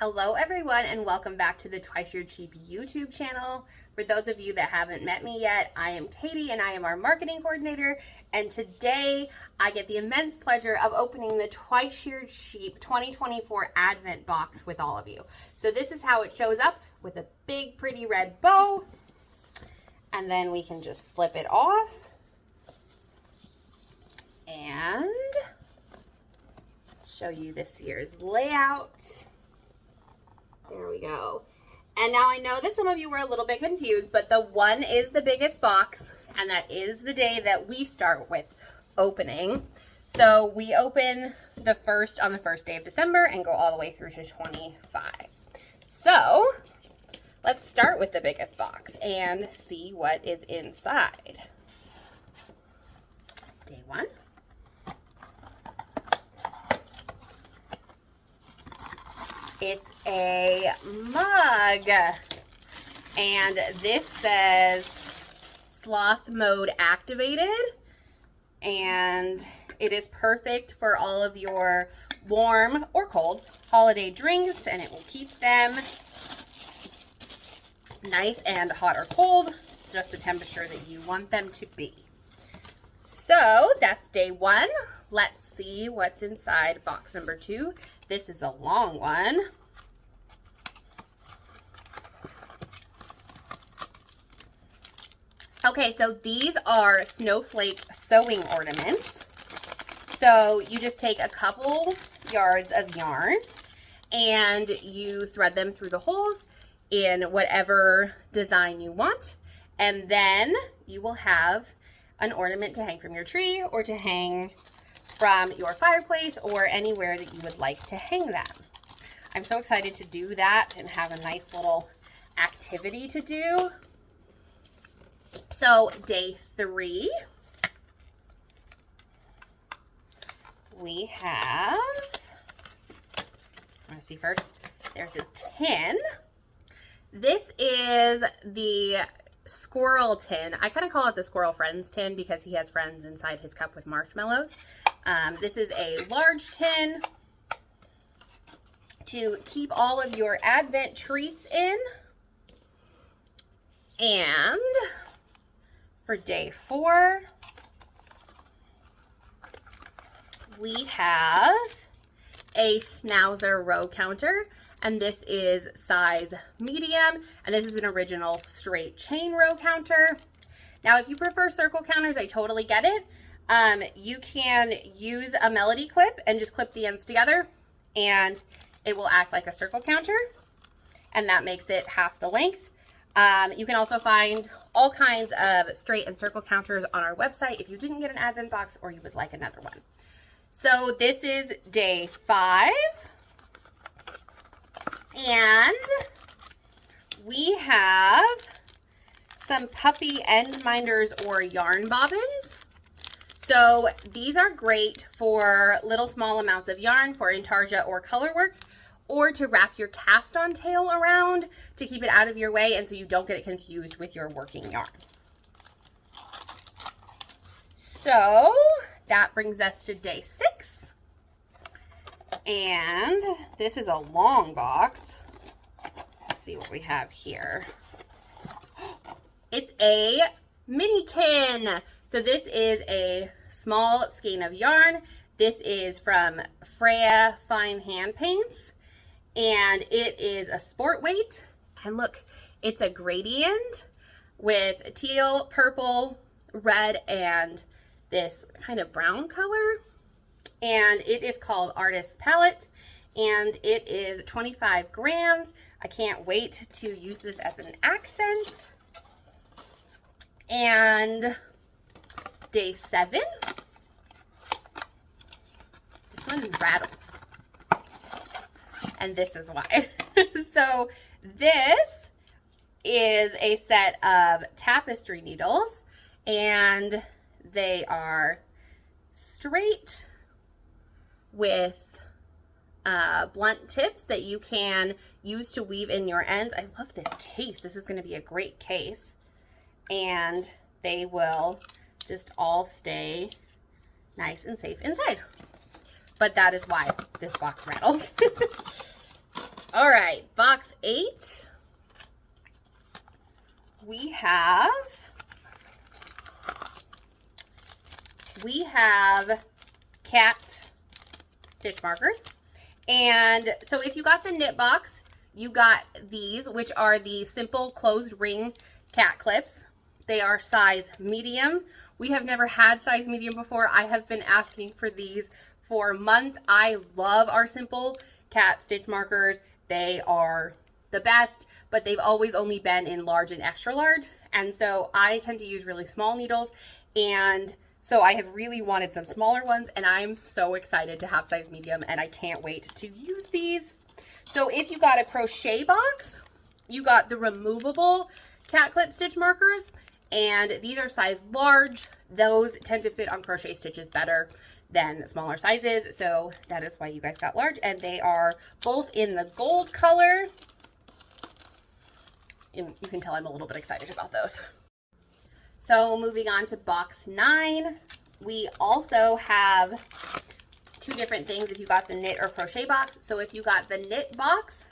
Hello everyone and welcome back to the Twice Your Cheap YouTube channel. For those of you that haven't met me yet, I am Katie and I am our marketing coordinator, and today I get the immense pleasure of opening the Twice Your Cheap 2024 Advent box with all of you. So this is how it shows up, with a big pretty red bow, and then we can just slip it off and show you this year's layout. There we go. And now I know that some of you were a little bit confused, but the 1 is the biggest box, and that is the day that we start with opening. So we open the first on the first day of December and go all the way through to 25. So let's start with the biggest box and see what is inside. Day 1. It's a mug, and this says sloth mode activated, and it is perfect for all of your warm or cold holiday drinks, and it will keep them nice and hot or cold, just the temperature that you want them to be. So that's day 1. Let's see what's inside box number 2. This is a long one. Okay, so these are snowflake sewing ornaments. So you just take a couple yards of yarn and you thread them through the holes in whatever design you want. And then you will have an ornament to hang from your tree or to hang from your fireplace or anywhere that you would like to hang them. I'm so excited to do that and have a nice little activity to do. So day 3, we have, I want to see first, there's a tin. This is the Squirrel Tin. I kind of call it the Squirrel Friends tin because he has friends inside his cup with marshmallows. This is a large tin to keep all of your Advent treats in. And for day 4, we have a Schnauzer row counter, and this is size medium, and this is an original straight chain row counter. Now, if you prefer circle counters, I totally get it. You can use a melody clip and just clip the ends together, and it will act like a circle counter, and that makes it half the length. You can also find all kinds of straight and circle counters on our website if you didn't get an Advent box or you would like another one. So this is day 5. And we have some puppy end minders or yarn bobbins. So these are great for little small amounts of yarn for intarsia or color work, or to wrap your Caston tail around to keep it out of your way and so you don't get it confused with your working yarn. So that brings us to day 6. And this is a long box. Let's see what we have here. It's a minikin. So this is a small skein of yarn. This is from Freya Fine Hand Paints, and it is a sport weight. And look, it's a gradient with teal, purple, red, and this kind of brown color. And it is called Artist's Palette, and it is 25 grams. I can't wait to use this as an accent. And day 7, this one rattles, and this is why. So this is a set of tapestry needles, and they are straight with blunt tips that you can use to weave in your ends. I love this case. This is going to be a great case, and they will just all stay nice and safe inside. But that is why this box rattles. All right, box 8. We have cat stitch markers. And so if you got the knit box, you got these, which are the simple closed ring cat clips. They are size medium. We have never had size medium before. I have been asking for these for months. I love our simple cat stitch markers. They are the best, but they've always only been in large and extra large. And so I tend to use really small needles. And so I have really wanted some smaller ones, and I'm so excited to have size medium, and I can't wait to use these. So if you got a crochet box, you got the removable cat clip stitch markers, and these are size large. Those tend to fit on crochet stitches better than smaller sizes, so that is why you guys got large, and they are both in the gold color. And you can tell I'm a little bit excited about those. So moving on to box 9, we also have 2 different things if you got the knit or crochet box. So if you got the knit box,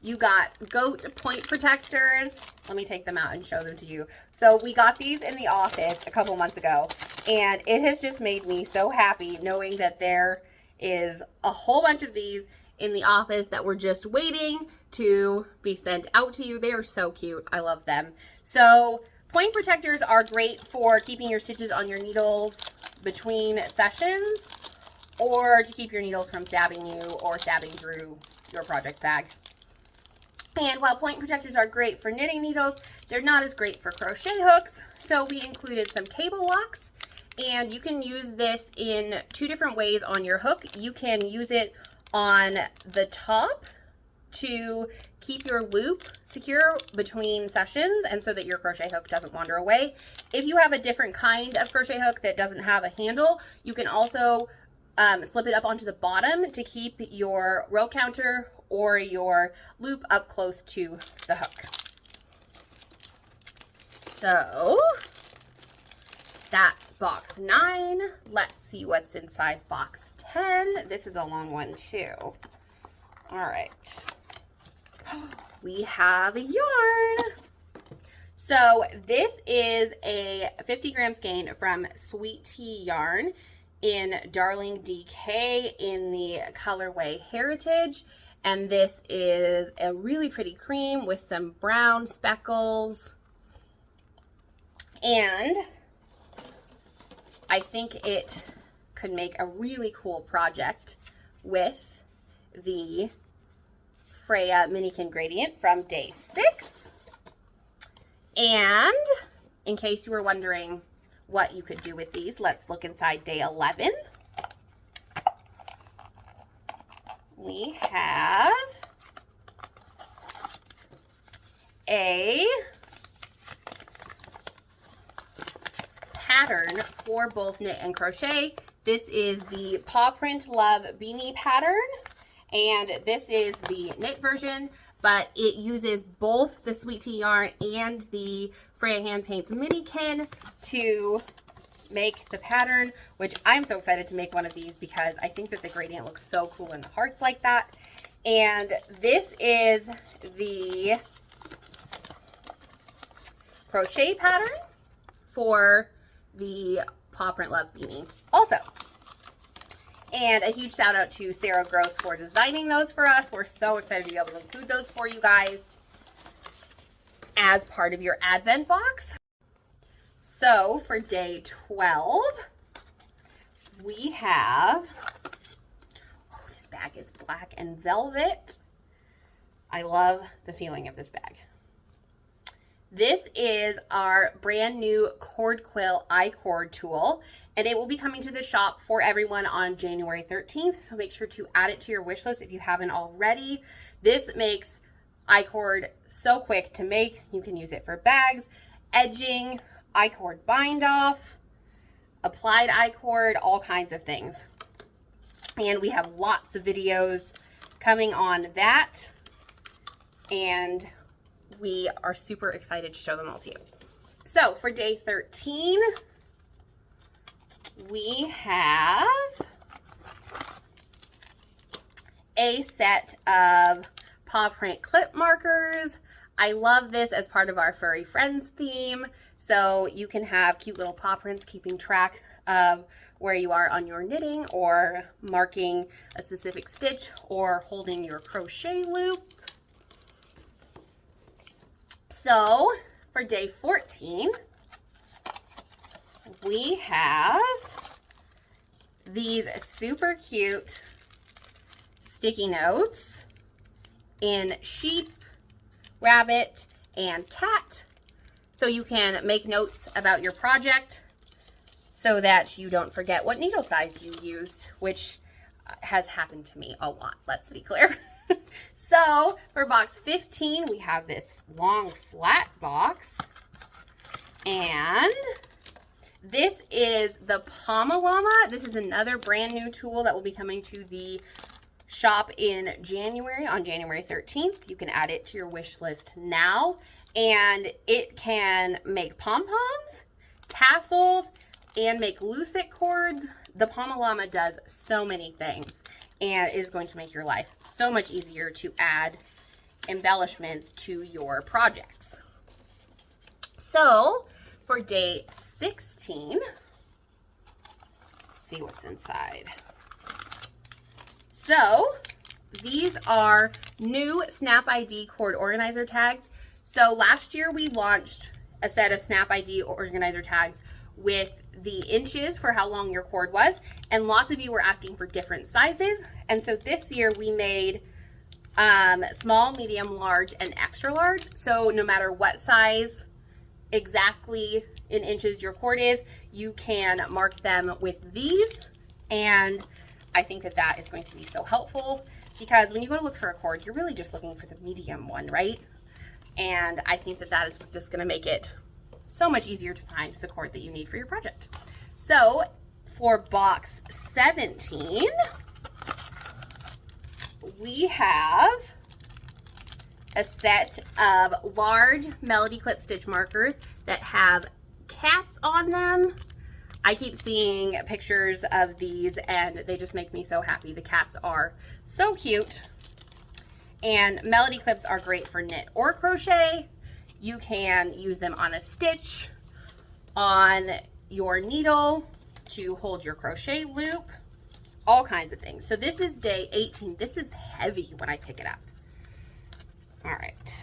you got goat point protectors. Let me take them out and show them to you. So we got these in the office a couple months ago, and it has just made me so happy knowing that there is a whole bunch of these in the office that were just waiting to be sent out to you. They are so cute. I love them. So point protectors are great for keeping your stitches on your needles between sessions, or to keep your needles from stabbing you or stabbing through your project bag. And while point protectors are great for knitting needles, they're not as great for crochet hooks. So we included some cable locks, and you can use this in 2 different ways on your hook. You can use it on the top to keep your loop secure between sessions, and so that your crochet hook doesn't wander away. If you have a different kind of crochet hook that doesn't have a handle, you can also slip it up onto the bottom to keep your row counter or your loop up close to the hook. So that's box 9. Let's see what's inside box 10. This is a long one too. All right. We have a yarn. So this is a 50-gram skein from Sweet Tea Yarn in Darling DK in the colorway Heritage. And this is a really pretty cream with some brown speckles. And I think it could make a really cool project with the Freya Minikin Gradient from day 6. And in case you were wondering what you could do with these, let's look inside day 11. We have a pattern for both knit and crochet. This is the Paw Print Love Beanie pattern, and this is the knit version, but it uses both the Sweet Tea yarn and the Freya Hand Paints Minikin to make the pattern, which I'm so excited to make one of these because I think that the gradient looks so cool in the hearts like that. And this is the crochet pattern for the Paw Print Love Beanie also. And a huge shout out to Sarah Gross for designing those for us. We're so excited to be able to include those for you guys as part of your Advent box. So for day 12, we have, oh, this bag is black and velvet. I love the feeling of this bag. This is our brand new cord quill I-cord tool, and it will be coming to the shop for everyone on January 13th. So make sure to add it to your wish list if you haven't already. This makes I-cord so quick to make. You can use it for bags, edging, I-cord bind off, applied I-cord, all kinds of things. And we have lots of videos coming on that, and we are super excited to show them all to you. So for day 13, we have a set of paw print clip markers. I love this as part of our Furry Friends theme. So you can have cute little paw prints keeping track of where you are on your knitting or marking a specific stitch or holding your crochet loop. So for day 14, we have these super cute sticky notes in sheep, rabbit, and cat. So you can make notes about your project so that you don't forget what needle size you used, which has happened to me a lot, let's be clear. So for box 15, we have this long flat box, and this is the Llama. This is another brand new tool that will be coming to the shop in January, on January 13th. You can add it to your wish list now, and it can make pom-poms, tassels, and make lucite cords. The Llama does so many things and is going to make your life so much easier to add embellishments to your projects. So for day 16, let's see what's inside. So these are new Snap ID cord organizer tags. So last year we launched a set of Snap ID organizer tags with the inches for how long your cord was, and lots of you were asking for different sizes. And so this year we made small, medium, large, and extra large. So no matter what size exactly in inches your cord is, you can mark them with these. And I think that that is going to be so helpful, because when you go to look for a cord, you're really just looking for the medium one, right? And I think that that is just going to make it so much easier to find the cord that you need for your project. So for box 17, we have a set of large Melody Clip stitch markers that have cats on them. I keep seeing pictures of these and they just make me so happy. The cats are so cute. And Melody Clips are great for knit or crochet. You can use them on a stitch, on your needle, to hold your crochet loop, all kinds of things. So this is day 18. This is heavy when I pick it up. All right,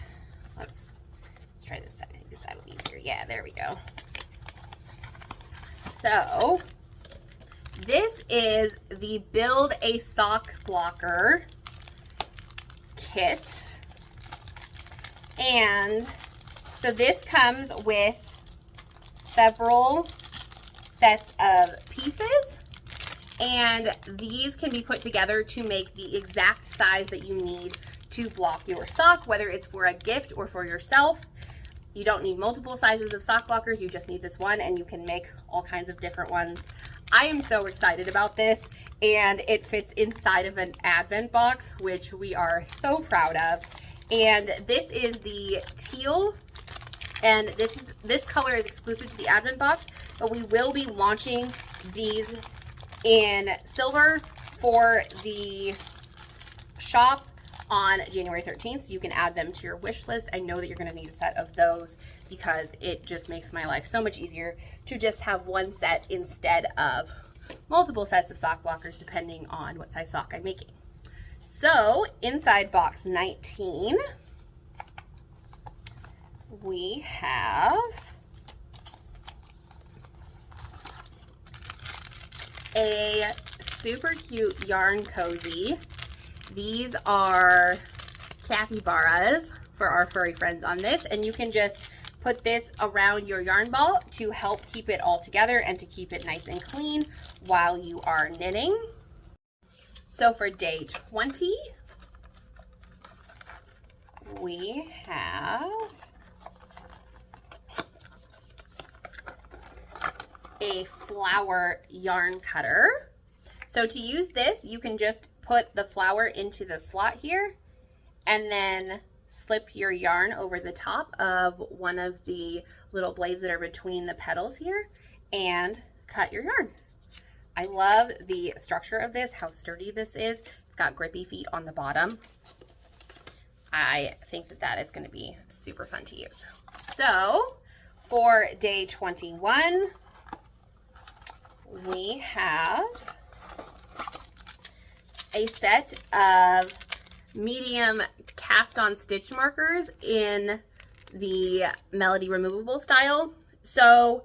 let's try this side. I think this side will be easier. Yeah, there we go. So this is the Build a Sock Blocker kit. And so this comes with several sets of pieces, and these can be put together to make the exact size that you need to block your sock, whether it's for a gift or for yourself. You don't need multiple sizes of sock blockers, you just need this one, and you can make all kinds of different ones. I am so excited about this, and it fits inside of an advent box, which we are so proud of. And this is the teal, and this color is exclusive to the advent box, but we will be launching these in silver for the shop on January 13th, so you can add them to your wish list. I know that you're going to need a set of those because it just makes my life so much easier to just have one set instead of multiple sets of sock blockers depending on what size sock I'm making. So inside box 19, we have a super cute yarn cozy. These are capybaras for our furry friends on this, and you can just put this around your yarn ball to help keep it all together and to keep it nice and clean while you are knitting. So for day 20, we have a flower yarn cutter. So to use this, you can just put the flower into the slot here and then slip your yarn over the top of one of the little blades that are between the petals here and cut your yarn. I love the structure of this, how sturdy this is. It's got grippy feet on the bottom. I think that that is going to be super fun to use. So for day 21, we have a set of medium cast on stitch markers in the Melody removable style. So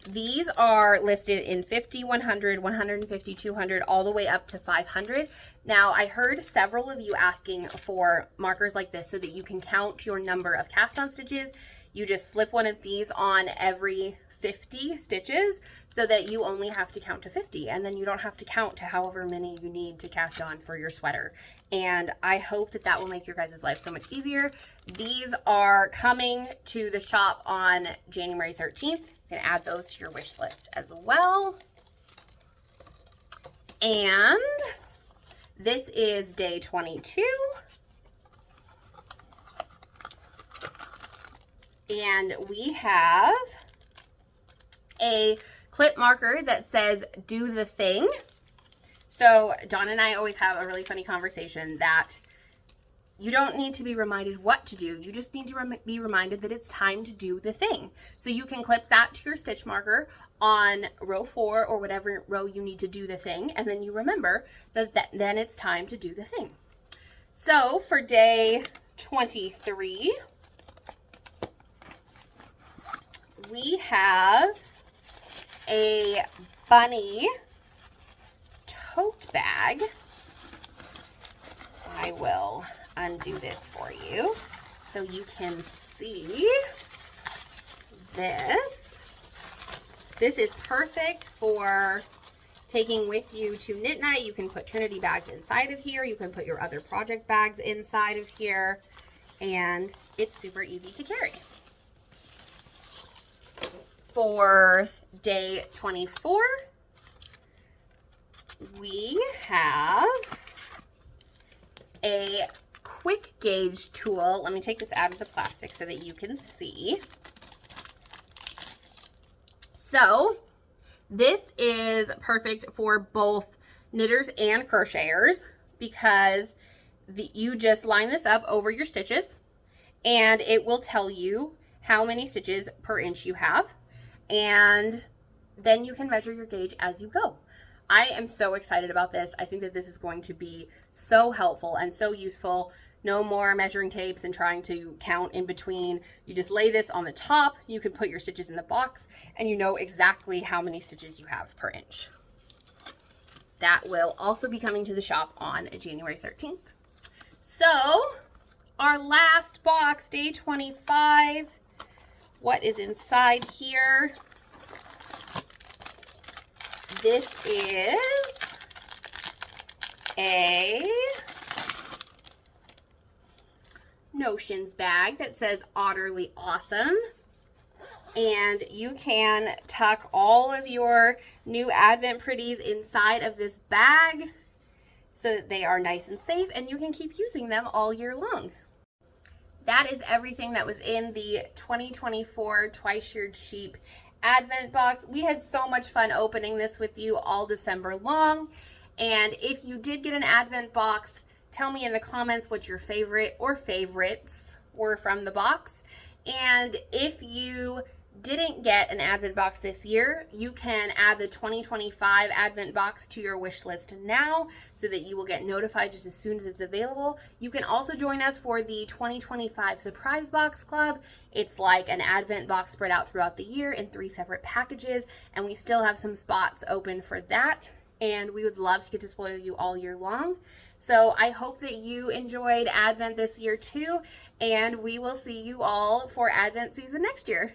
these are listed in 50, 100, 150, 200, all the way up to 500. Now, I heard several of you asking for markers like this so that you can count your number of cast on stitches. You just slip one of these on every 50 stitches so that you only have to count to 50, and then you don't have to count to however many you need to cast on for your sweater. And I hope that that will make your guys' life so much easier. These are coming to the shop on January 13th. You can add those to your wish list as well. And this is day 22. And we have a clip marker that says do the thing. So Dawn and I always have a really funny conversation that you don't need to be reminded what to do. You just need to be reminded that it's time to do the thing. So you can clip that to your stitch marker on row 4 or whatever row you need to do the thing. And then you remember that then it's time to do the thing. So for day 23, we have a Bunny Tote bag. I will undo this for you so you can see this. This is perfect for taking with you to knit night. You can put Trinity bags inside of here. You can put your other project bags inside of here, and it's super easy to carry. For day 24, we have a quick gauge tool. Let me take this out of the plastic so that you can see. So this is perfect for both knitters and crocheters because you just line this up over your stitches and it will tell you how many stitches per inch you have, and then you can measure your gauge as you go. I am so excited about this. I think that this is going to be so helpful and so useful. No more measuring tapes and trying to count in between. You just lay this on the top. You can put your stitches in the box and you know exactly how many stitches you have per inch. That will also be coming to the shop on January 13th. So our last box, day 25. What is inside here? This is a notions bag that says Otterly Awesome. And you can tuck all of your new Advent pretties inside of this bag so that they are nice and safe and you can keep using them all year long. That is everything that was in the 2024 Twice-Sheared Sheep Advent box. We had so much fun opening this with you all December long. And if you did get an Advent box, tell me in the comments what your favorite or favorites were from the box. And if you didn't get an Advent box this year, you can add the 2025 Advent box to your wish list now so that you will get notified just as soon as it's available. You can also join us for the 2025 Surprise Box Club. It's like an Advent box spread out throughout the year in 3 separate packages, and we still have some spots open for that, and we would love to get to spoil you all year long. So I hope that you enjoyed Advent this year too, and we will see you all for Advent season next year.